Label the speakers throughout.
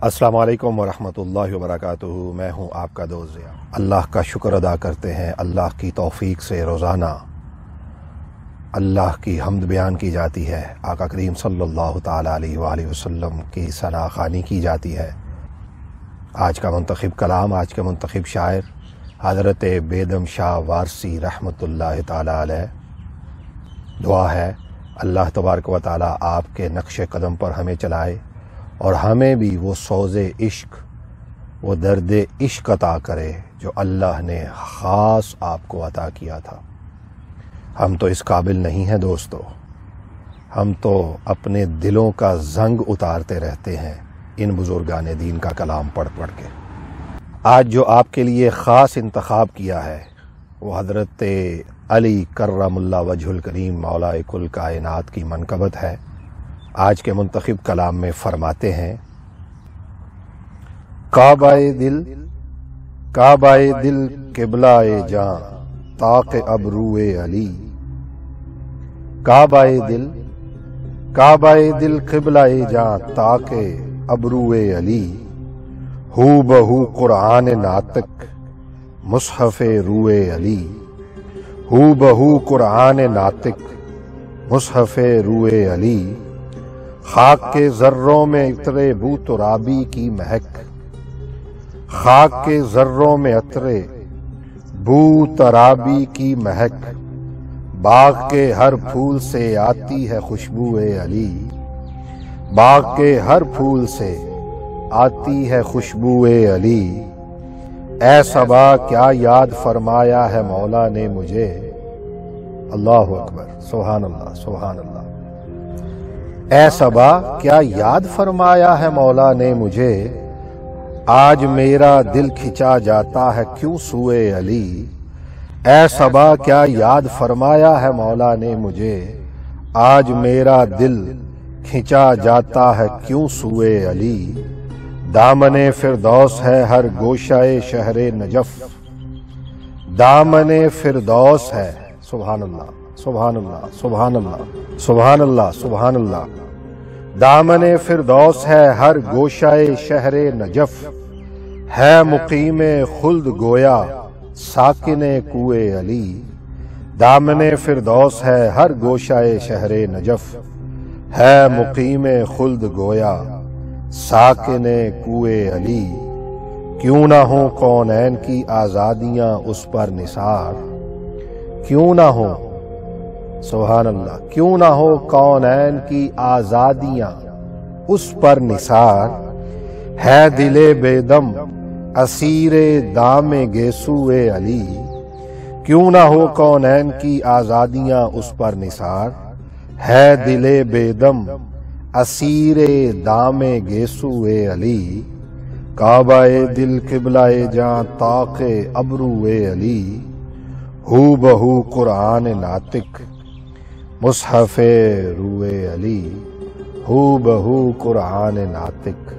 Speaker 1: السلام علیکم ورحمۃ اللہ وبرکاتہ۔ میں ہوں آپ کا دوست ضیاء۔ اللہ کا شکر ادا کرتے ہیں، اللہ کی توفیق سے روزانہ اللہ کی حمد بیان کی جاتی ہے، آقا کریم صلی اللہ تعالیٰ علیہ وآلہ وسلم کی ثنا خوانی کی جاتی ہے۔ آج کا منتخب کلام، آج کے منتخب شاعر حضرت بیدم شاہ وارسی رحمۃ اللہ تعالیٰ علیہ۔ دعا ہے اللہ تبارک و تعالیٰ آپ کے نقش قدم پر ہمیں چلائے اور ہمیں بھی وہ سوز عشق، وہ درد عشق عطا کرے جو اللہ نے خاص آپ کو عطا کیا تھا۔ ہم تو اس قابل نہیں ہیں دوستو، ہم تو اپنے دلوں کا زنگ اتارتے رہتے ہیں ان بزرگان دین کا کلام پڑھ پڑھ کے۔ آج جو آپ کے لیے خاص انتخاب کیا ہے وہ حضرت علی کرم اللہ وجہ الکریم مولا کل کائنات کی منقبت ہے۔ آج کے منتخب کلام میں فرماتے ہیں، کعبہ دل قبلہ جاں طاق ابرو علی، کعبہ دل قبلہ جاں طاق ابرو علی، ہو بہو قرآن ناطق مصحف روئے علی، ہو بہو قرآن ناطق مصحف روئے علی، خاک کے ذروں میں عطرے بو ترابی کی مہک، خاک کے ذروں میں عطرے بو ترابی کی مہک، باغ کے ہر پھول سے آتی ہے خوشبو علی، باغ کے ہر پھول سے آتی ہے خوشبو علی، اے صبا کیا یاد فرمایا ہے مولا نے مجھے، اللہ اکبر، سبحان اللہ سبحان اللہ۔ اے صبا کیا یاد فرمایا ہے مولا نے مجھے، آج میرا دل کھنچا جاتا ہے کیوں سوئے علی، اے صبا کیا یاد فرمایا ہے مولا نے مجھے، آج میرا دل کھنچا جاتا ہے کیوں سوئے علی، دامن فردوس ہے ہر گوشہ شہر نجف، دامن فردوس ہے، سبحان اللہ سبحان اللہ سبحان اللہ سبحان اللہ سبحان اللہ، دامن فردوس ہے ہر گوشہ شہر نجف، ہے مقیم خلد گویا ساکن کوئے علی، دامن فردوس ہے ہر گوشہ شہر نجف، ہے مقیم خلد گویا ساکن کوئے علی، کیوں نہ ہوں کونین کی آزادیاں اس پر نثار، کیوں نہ ہوں، سبحان اللہ، کیوں نہ ہو کونین کی آزادیاں اس پر نثار، ہے دل بیدم اسیر دام گیسوئے علی، کیوں نہ ہو کونین کی آزادیاں اس پر نثار، ہے دل بیدم اسیر دام گیسوئے علی، کعبہ دل قبلہ جاں طاق ابرو علی، ہو بہو قرآن ناطق مصحف روئے علی، ہو بہو قرآن ناطق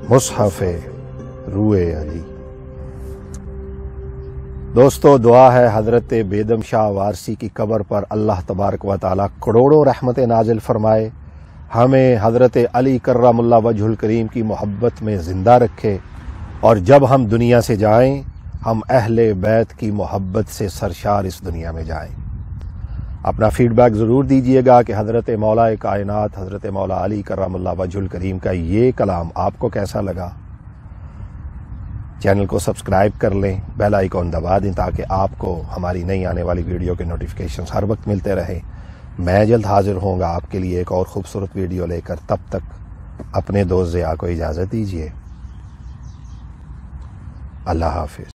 Speaker 1: مصحف روئے علی۔ دوستو دعا ہے حضرت بیدم شاہ وارسی کی قبر پر اللہ تبارک و تعالیٰ کروڑوں رحمت نازل فرمائے، ہمیں حضرت علی کرم اللہ وجہ الکریم کی محبت میں زندہ رکھے، اور جب ہم دنیا سے جائیں ہم اہل بیت کی محبت سے سرشار اس دنیا میں جائیں۔ اپنا فیڈ بیک ضرور دیجئے گا کہ حضرت مولا کائنات حضرت مولا علی کرم اللہ وجہ الکریم کا یہ کلام آپ کو کیسا لگا۔ چینل کو سبسکرائب کر لیں، بیل آئیکن دبا دیں تاکہ آپ کو ہماری نئی آنے والی ویڈیو کے نوٹیفیکیشنز ہر وقت ملتے رہیں۔ میں جلد حاضر ہوں گا آپ کے لیے ایک اور خوبصورت ویڈیو لے کر، تب تک اپنے دوست ضیاء کو اجازت دیجیے، اللہ حافظ۔